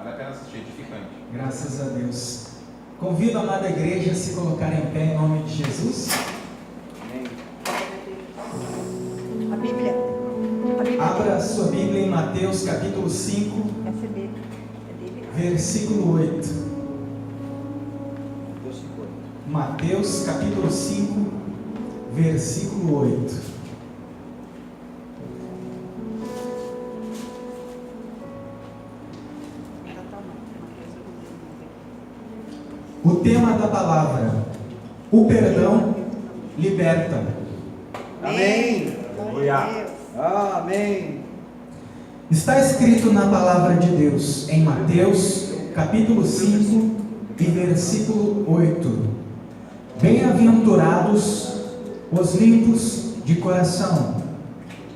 Vale a pena assistir, edificante. Graças a Deus. Convido a amada igreja a se colocar em pé em nome de Jesus. Amém. A Bíblia. Abra sua Bíblia em Mateus capítulo 5, versículo 8. Mateus capítulo 5, versículo 8. O tema da palavra: o perdão liberta. Amém. Aleluia. Amém. Está escrito na palavra de Deus em Mateus capítulo 5 e versículo 8: Bem-aventurados os limpos de coração,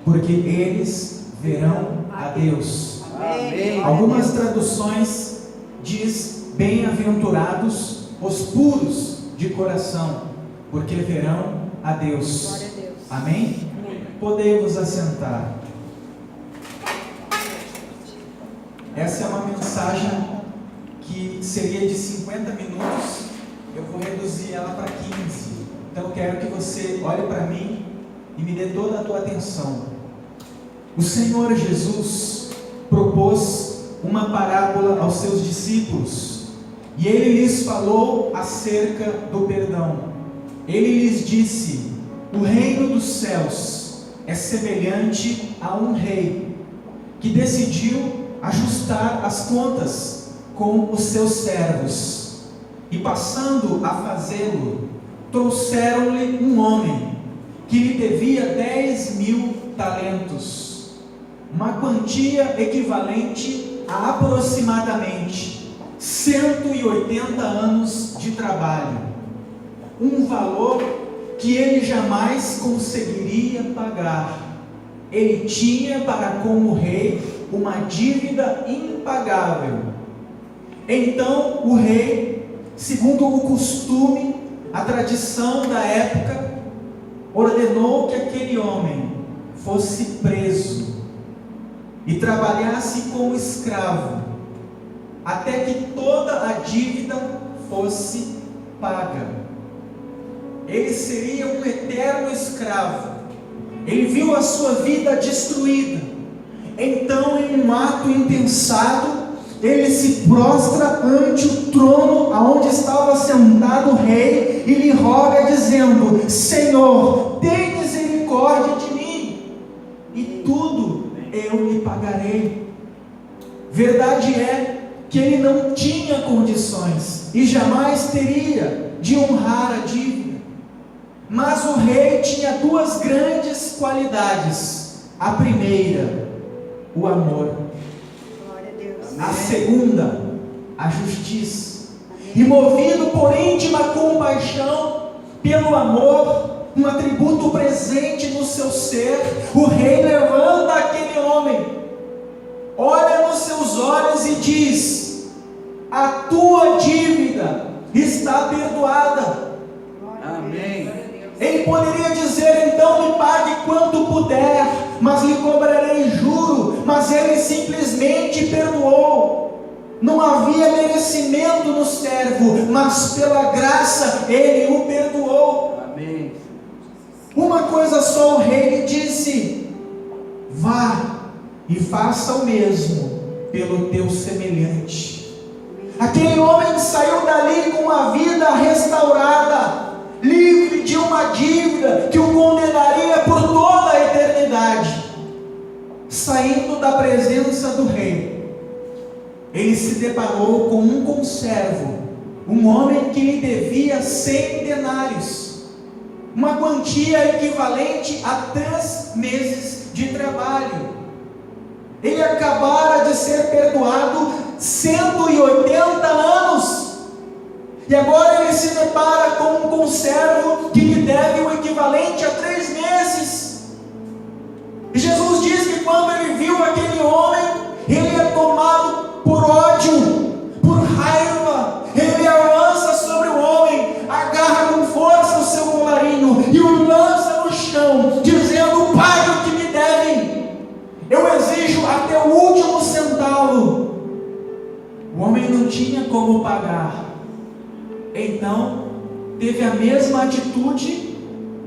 porque eles verão a Deus. Amém. Algumas traduções diz: bem-aventurados os puros de coração, porque verão a Deus. Glória a Deus. Amém? Amém. Podemos assentar. Essa é uma mensagem que seria de 50 minutos. Eu vou reduzir ela para 15. Então eu quero que você olhe para mim e me dê toda a tua atenção. O Senhor Jesus propôs uma parábola aos seus discípulos e ele lhes falou acerca do perdão. Ele lhes disse: o reino dos céus é semelhante a um rei que decidiu ajustar as contas com os seus servos, e passando a fazê-lo, trouxeram-lhe um homem que lhe devia 10.000 talentos, uma quantia equivalente a aproximadamente 180 anos de trabalho, um valor que ele jamais conseguiria pagar. Ele tinha para com o rei uma dívida impagável. Então o rei, segundo o costume, a tradição da época, ordenou que aquele homem fosse preso e trabalhasse como escravo, até que toda a dívida fosse paga. Ele seria um eterno escravo. Ele viu a sua vida destruída. Então, em um ato impensado, ele se prostra ante o trono onde estava sentado o rei e lhe roga dizendo: Senhor, tem misericórdia de mim, e tudo eu lhe pagarei. Verdade é que ele não tinha condições e jamais teria de honrar a dívida. Mas o rei tinha duas grandes qualidades. A primeira, o amor. Glória a Deus. A segunda, a justiça. E movido por íntima compaixão, pelo amor, um atributo presente no seu ser, o rei levanta aquele homem, olha nos seus olhos e diz: a tua dívida está perdoada. Amém. Ele poderia dizer: então me pague quanto puder, mas lhe cobrarei juro. Mas ele simplesmente perdoou. Não havia merecimento no servo, mas pela graça ele o perdoou. Amém. Uma coisa só o rei lhe disse: vá e faça o mesmo pelo teu semelhante. Aquele homem saiu dali com a vida restaurada, livre de uma dívida que o condenaria por toda a eternidade. Saindo da presença do rei, ele se deparou com um conservo, um homem que lhe devia 100 denários, uma quantia equivalente a 3 meses de trabalho. Ele acabara de ser perdoado 180 anos, e agora ele se depara com um conservo que lhe deve o equivalente a 3 meses. E Jesus diz que quando ele viu aquele homem, ele é tomado por ódio, por raiva. Ele avança sobre o homem, agarra com força o seu colarinho e o lança no chão, dizendo: pague o que me devem, eu exijo até o último centavo. O homem não tinha como pagar. Então, teve a mesma atitude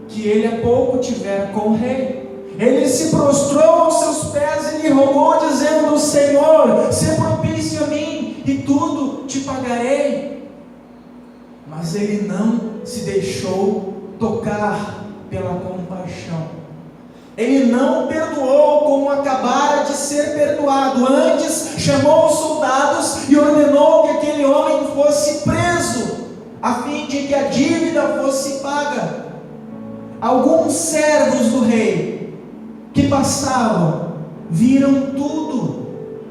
que ele há pouco tivera com o rei. Ele se prostrou aos seus pés e lhe rogou, dizendo: Senhor, se propício a mim, e tudo te pagarei. Mas ele não se deixou tocar pela compaixão. Ele não perdoou como acabara de ser perdoado. Antes chamou os soldados e ordenou que aquele homem fosse preso, a fim de que a dívida fosse paga. Alguns servos do rei que passavam viram tudo.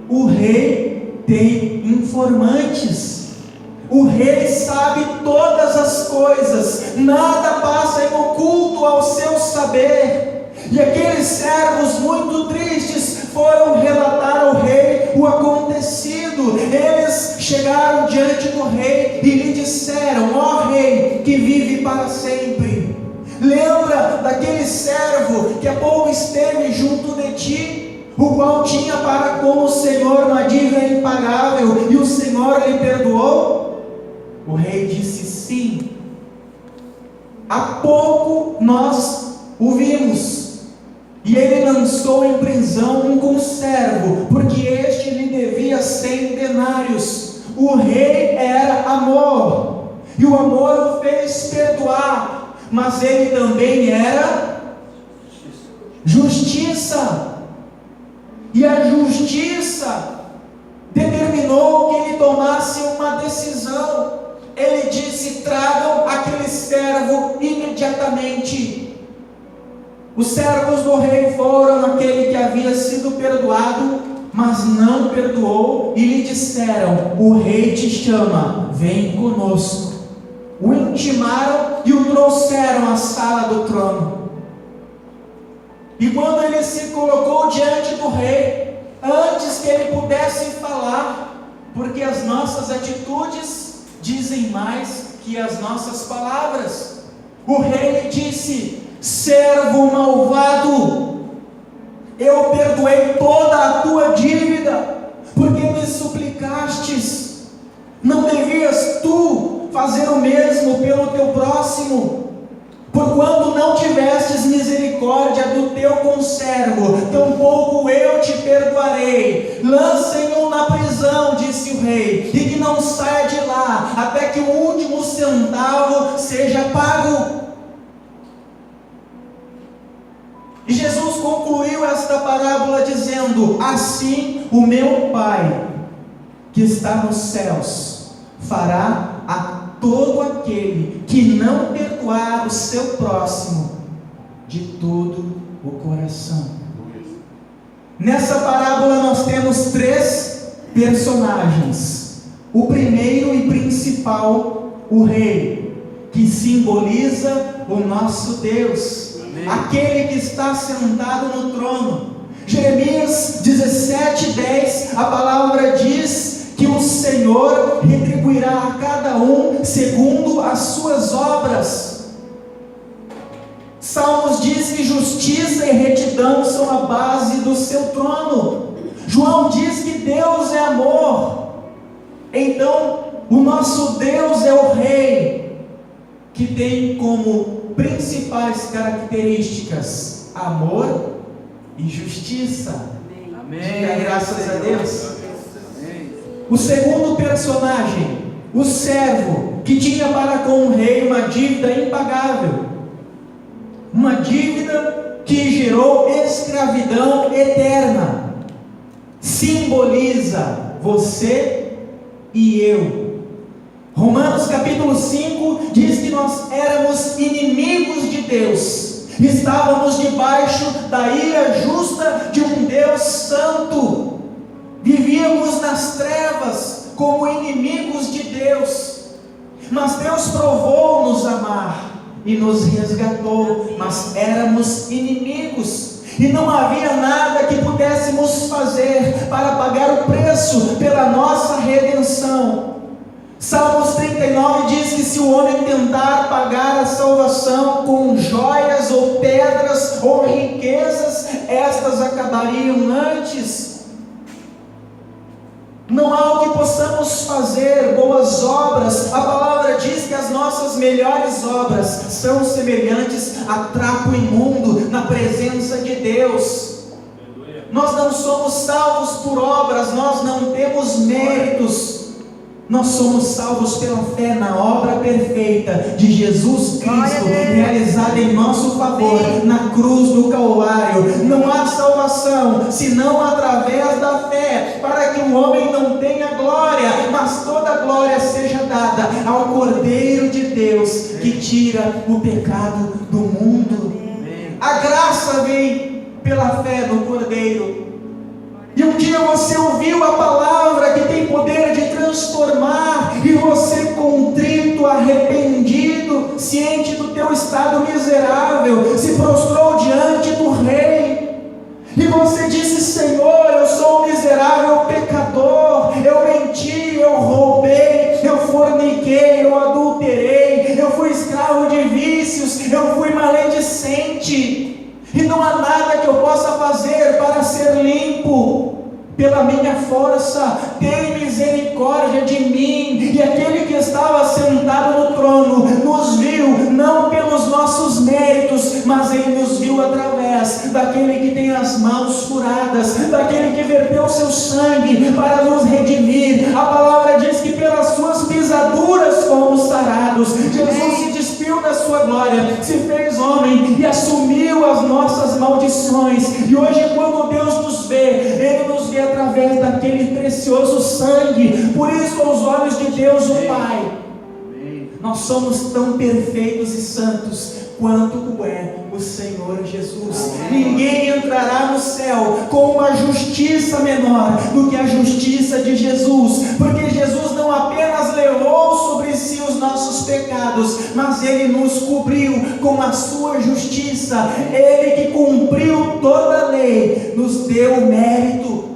O rei tem informantes. O rei sabe todas as coisas. Nada passa em oculto ao seu saber. E aqueles servos muito tristes foram relatar ao rei o acontecido. Eles chegaram diante do rei e lhe disseram: ó rei, que vive para sempre, lembra daquele servo que há pouco esteve junto de ti, o qual tinha para com o Senhor uma dívida impagável, e o Senhor lhe perdoou? O rei disse: sim, há pouco nós o vimos. E ele lançou em prisão um conservo, porque este lhe devia 100 denários. O rei era amor, e o amor o fez perdoar, mas ele também era justiça. E a justiça determinou que ele tomasse uma decisão. Ele disse: tragam aquele servo imediatamente. Os servos do rei foram aquele que havia sido perdoado, mas não perdoou, e lhe disseram: o rei te chama, vem conosco. O intimaram e o trouxeram à sala do trono. E quando ele se colocou diante do rei, antes que ele pudesse falar, porque as nossas atitudes dizem mais que as nossas palavras, o rei lhe disse: servo malvado, eu perdoei toda a tua dívida, porque me suplicastes. Não devias tu fazer o mesmo pelo teu próximo? Porquanto não tivestes misericórdia do teu conservo, tampouco eu te perdoarei. Lancem-no na prisão, disse o rei, e que não saia de lá, até que o último centavo seja pago. E Jesus concluiu esta parábola dizendo: assim o meu Pai que está nos céus fará a todo aquele que não perdoar o seu próximo de todo o coração. Nessa parábola nós temos 3 personagens. O primeiro e principal, o rei, que simboliza o nosso Deus, aquele que está sentado no trono. Jeremias 17:10, a palavra diz que o Senhor retribuirá a cada um segundo as suas obras. Salmos diz que justiça e retidão são a base do seu trono. João diz que Deus é amor. Então, o nosso Deus é o rei, que tem como principais características amor e justiça. Amém. Diga graças a Deus. Amém. O segundo personagem, o servo, que tinha para com o rei uma dívida impagável, uma dívida que gerou escravidão eterna, simboliza você e eu. Romanos capítulo 5 diz que nós éramos inimigos de Deus, estávamos debaixo da ira justa de um Deus santo, vivíamos nas trevas como inimigos de Deus, mas Deus provou nos amar e nos resgatou, mas éramos inimigos, e não havia nada que pudéssemos fazer para pagar o preço pela nossa redenção. Salmos 39 diz que se o homem tentar pagar a salvação com joias ou pedras ou riquezas, estas acabariam antes. Não há o que possamos fazer, boas obras. A palavra diz que as nossas melhores obras são semelhantes a trapo imundo na presença de Deus. Nós não somos salvos por obras, nós não temos méritos. Nós somos salvos pela fé na obra perfeita de Jesus Cristo, realizada em nosso favor na cruz do Calvário. Não há salvação senão através da fé, para que o homem não tenha glória, mas toda a glória seja dada ao Cordeiro de Deus, que tira o pecado do mundo. A graça vem pela fé no Cordeiro. E um dia você ouviu a palavra que tem poder de transformar, e você contrito, arrependido, ciente do teu estado miserável, se prostrou diante do Rei, e você disse: Senhor, eu sou um miserável pecador, eu menti, eu roubei, eu forniquei, eu adulterei, eu fui escravo de vícios, eu fui maledicente, e não há nada que eu possa fazer para ser limpo pela minha força. Tem misericórdia de mim. E aquele que estava sentado no trono nos viu, não pelos nossos méritos, mas ele nos viu através daquele que tem as mãos furadas, daquele que verteu seu sangue para nos redimir. A palavra diz que pelas suas pisaduras fomos sarados. Jesus se despiu da sua glória, se fez homem e assumiu as nossas maldições. E hoje, quando Deus nos vê, Ele nos vê através daquele precioso sangue. Por isso, aos olhos de Deus o Pai, nós somos tão perfeitos e santos quanto o é o Senhor Jesus. Ninguém entrará no céu com uma justiça menor do que a justiça de Jesus, porque Jesus não apenas levou sobre si os nossos pecados, mas Ele nos cobriu com a sua justiça. Ele que cumpriu toda a lei nos deu mérito.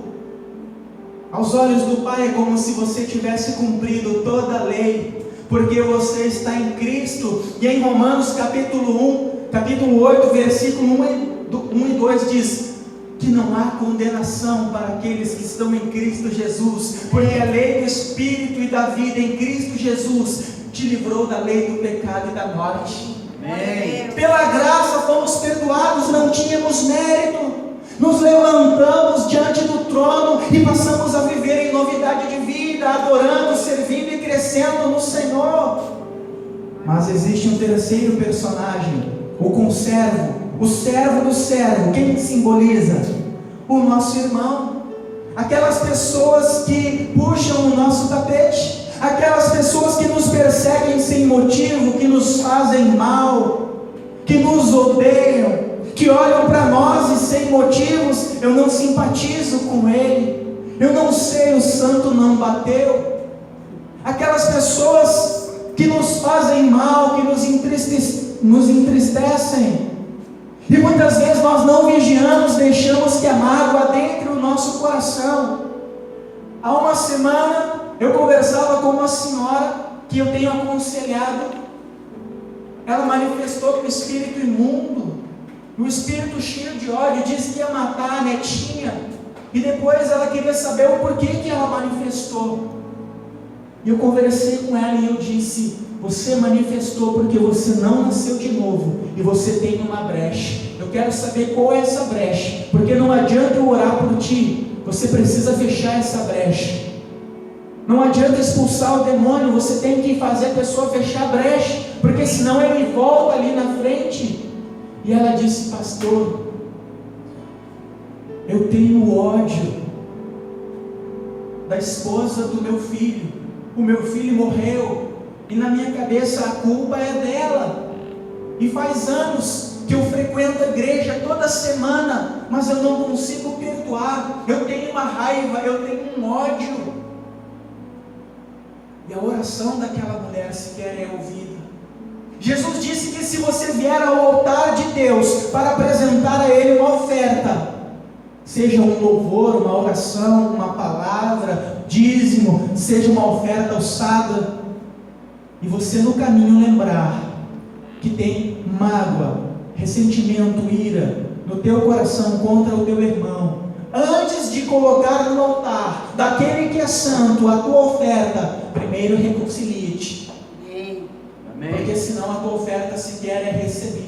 Aos olhos do Pai é como se você tivesse cumprido toda a lei, porque você está em Cristo. E em Romanos capítulo 8, versículo 1 e 2 diz que não há condenação para aqueles que estão em Cristo Jesus, porque a lei do Espírito e da vida em Cristo Jesus te livrou da lei do pecado e da morte. Amém. Pela graça fomos perdoados, não tínhamos mérito. Nos levantamos diante do trono e passamos a viver em novidade de vida, adorando, servindo e crescendo no Senhor. Mas existe um terceiro personagem, o conservo, o servo do servo. Quem simboliza? O nosso irmão. Aquelas pessoas que puxam o nosso tapete, aquelas pessoas que nos perseguem sem motivo, que nos fazem mal, que nos odeiam, que olham para nós e sem motivos. Eu não simpatizo com ele, eu não sei, o santo não bateu. Aquelas pessoas que nos fazem mal, que nos entristecem, e muitas vezes nós não vigiamos, deixamos que a mágoa adentre o nosso coração. Há uma semana eu conversava com uma senhora que eu tenho aconselhado. Ela manifestou que o espírito imundo, o espírito cheio de ódio, disse que ia matar a netinha, e depois ela queria saber o porquê que ela manifestou. E eu conversei com ela e eu disse: você manifestou porque você não nasceu de novo e você tem uma brecha. Eu quero saber qual é essa brecha, porque não adianta eu orar por ti, você precisa fechar essa brecha. Não adianta expulsar o demônio, você tem que fazer a pessoa fechar a brecha, porque senão ele volta ali na frente. E ela disse: pastor, eu tenho ódio da esposa do meu filho. O meu filho morreu e na minha cabeça a culpa é dela. E faz anos que eu frequento a igreja toda semana, mas eu não consigo perdoar. Eu tenho uma raiva, eu tenho um ódio. E a oração daquela mulher sequer é ouvida. Jesus disse que se você vier ao altar de Deus para apresentar a Ele uma oferta, seja um louvor, uma oração, uma palavra, dízimo, seja uma oferta alçada, e você no caminho lembrar que tem mágoa, ressentimento, ira no teu coração contra o teu irmão, antes de colocar no altar, daquele que é santo, a tua oferta, primeiro reconcilie-te. Amém. Porque Amém. senão a tua oferta sequer é recebida.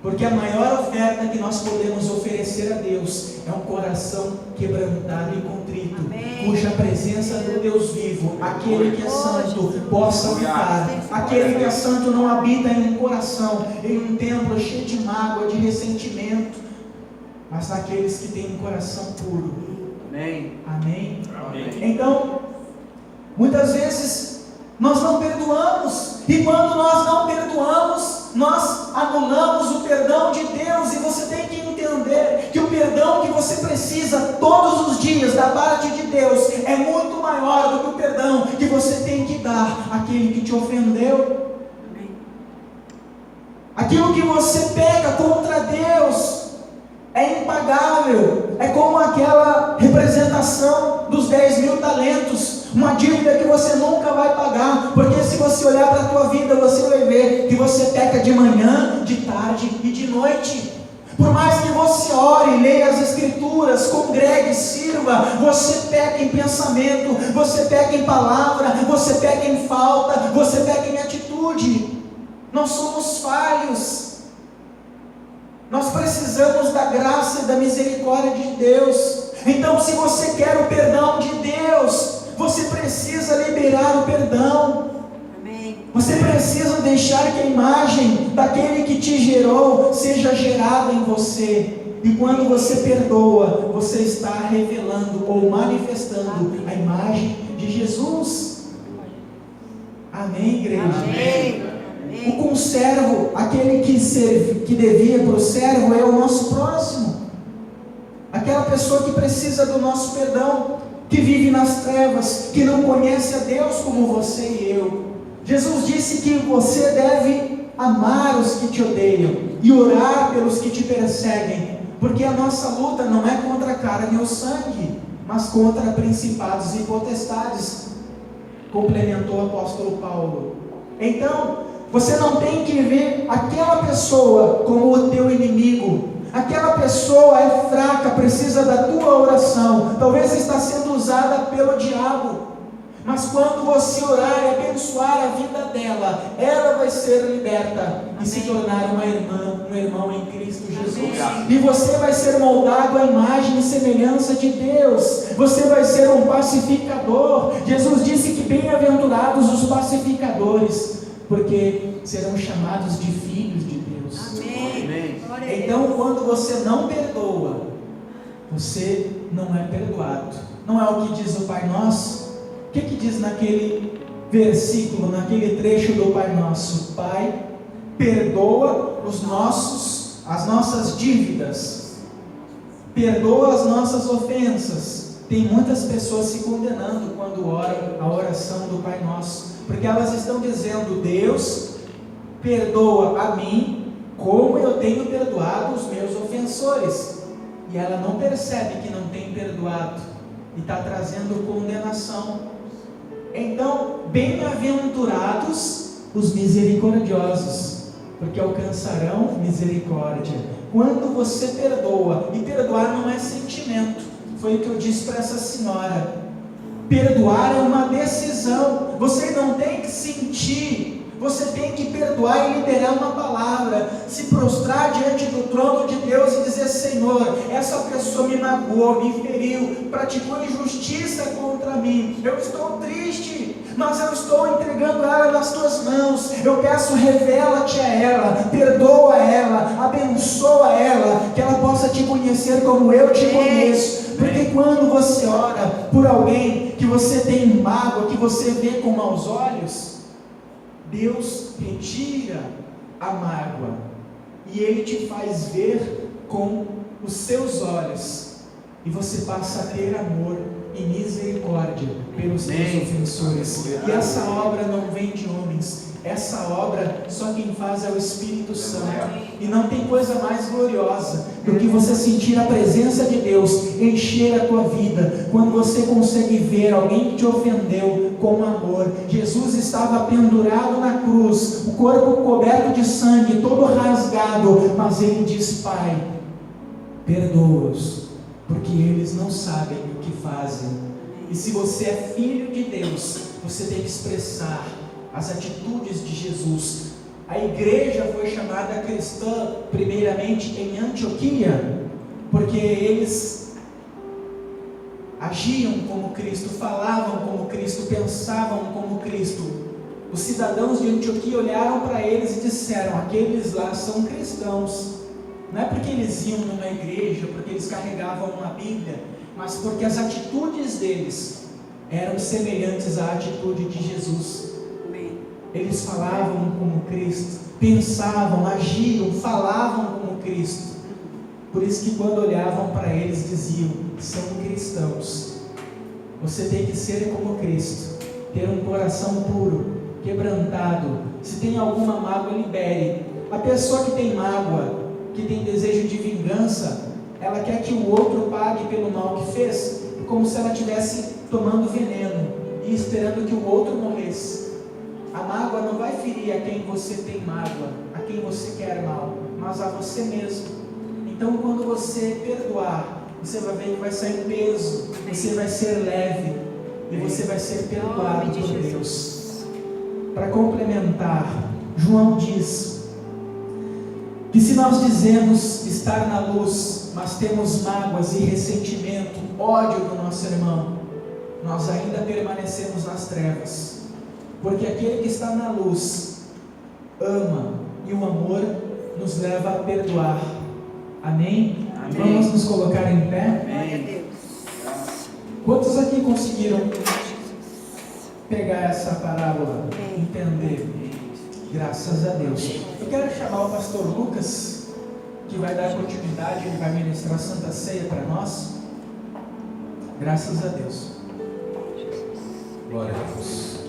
Porque a maior oferta que nós podemos oferecer a Deus é um coração quebrantado e contrito, Amém. cuja presença do Deus vivo, aquele que é santo, possa habitar. Aquele que é santo não habita em um coração, em um templo cheio de mágoa, de ressentimento, mas naqueles que têm um coração puro. Amém. Amém? Amém. Então, muitas vezes nós não perdoamos, e quando nós não perdoamos, nós anulamos o perdão de Deus. E você tem que entender que o perdão que você precisa todos os dias da parte de Deus é muito maior do que o perdão que você tem que dar àquele que te ofendeu. Amém. Aquilo que você peca contra Deus é impagável. É como aquela representação dos 10.000 talentos, uma dívida que você nunca vai pagar, porque se você olhar para a tua vida, você vai ver que você peca de manhã, de tarde e de noite. Por mais que você ore, leia as escrituras, congregue, sirva, você peca em pensamento, você peca em palavra, você peca em falta, você peca em atitude. Nós somos falhos. Nós precisamos da graça e da misericórdia de Deus. Então, se você quer o perdão de Deus, você precisa liberar o perdão. Amém. Você precisa deixar que a imagem daquele que te gerou seja gerada em você. E quando você perdoa, você está revelando ou manifestando a imagem de Jesus. Amém, igreja? Amém. O conservo, aquele que devia para o servo, é o nosso próximo. Aquela pessoa que precisa do nosso perdão, que vive nas trevas, que não conhece a Deus como você e eu. Jesus disse que você deve amar os que te odeiam e orar pelos que te perseguem, porque a nossa luta não é contra a carne ou sangue, mas contra principados e potestades, complementou o apóstolo Paulo. Então, você não tem que ver aquela pessoa como o teu inimigo. Aquela pessoa é fraca, precisa da tua oração, talvez está sendo usada pelo diabo, mas quando você orar e abençoar a vida dela, ela vai ser liberta e se tornar uma irmã, um irmão em Cristo Jesus. E você vai ser moldado à imagem e semelhança de Deus. Você vai ser um pacificador. Jesus disse que bem-aventurados os pacificadores, porque serão chamados de filhos de Deus. Amém. Glória a Deus. Então, quando você não perdoa, você não é perdoado. Não é o que diz o Pai Nosso? O que diz naquele versículo, naquele trecho do Pai Nosso? Pai, perdoa as nossas dívidas, perdoa as nossas ofensas. Tem muitas pessoas se condenando quando oram a oração do Pai Nosso, porque elas estão dizendo: Deus, perdoa a mim como eu tenho perdoado os meus ofensores. E ela não percebe que não tem perdoado e está trazendo condenação. Então, bem-aventurados os misericordiosos, porque alcançarão misericórdia. Quando você perdoa, e perdoar não é sentimento, foi o que eu disse para essa senhora. Perdoar é uma decisão. Você não tem que sentir, você tem que perdoar e liberar uma palavra, se prostrar diante do trono de Deus e dizer: Senhor, essa pessoa me magoou, me feriu, praticou injustiça contra mim, eu estou triste, mas eu estou entregando ela nas tuas mãos. Eu peço, revela-te a ela, perdoa ela, abençoa ela, que ela possa te conhecer como eu te conheço. Porque quando você ora por alguém que você tem mágoa, que você vê com maus olhos, Deus retira a mágoa e Ele te faz ver com os seus olhos, e você passa a ter amor e misericórdia pelos seus ofensores. E essa obra não vem de homens, essa obra só quem faz é o Espírito Santo. E não tem coisa mais gloriosa do que você sentir a presença de Deus encher a tua vida, quando você consegue ver alguém que te ofendeu com amor. Jesus estava pendurado na cruz, o corpo coberto de sangue, todo rasgado, mas Ele diz: Pai, perdoa-os, porque eles não sabem o que fazem. E se você é filho de Deus, você tem que expressar as atitudes de Jesus. A igreja foi chamada cristã primeiramente em Antioquia, porque eles agiam como Cristo, falavam como Cristo, pensavam como Cristo. Os cidadãos de Antioquia olharam para eles e disseram: aqueles lá são cristãos. Não é porque eles iam numa igreja, porque eles carregavam uma Bíblia, mas porque as atitudes deles eram semelhantes à atitude de Jesus. Amém. Eles falavam como Cristo, pensavam, agiam, falavam como Cristo. Por isso que quando olhavam para eles diziam: são cristãos. Você tem que ser como Cristo, ter um coração puro, quebrantado. Se tem alguma mágoa, libere. A pessoa que tem mágoa, que tem desejo de vingança, ela quer que o outro pague pelo mal que fez, como se ela estivesse tomando veneno e esperando que o outro morresse. A mágoa não vai ferir a quem você tem mágoa, a quem você quer mal, mas a você mesmo. Então, quando você perdoar, você vai ver que vai sair peso, você vai ser leve e você vai ser perdoado por Deus. Para complementar, João diz que se nós dizemos estar na luz, mas temos mágoas e ressentimento, ódio do nosso irmão, nós ainda permanecemos nas trevas. Porque aquele que está na luz ama, e o amor nos leva a perdoar. Amém? Amém. Vamos nos colocar em pé? Glória a Deus. Quantos aqui conseguiram pegar essa parábola, entender? Graças a Deus. Eu quero chamar o pastor Lucas, que vai dar continuidade, ele vai ministrar a Santa Ceia para nós. Graças a Deus. Glória a Deus.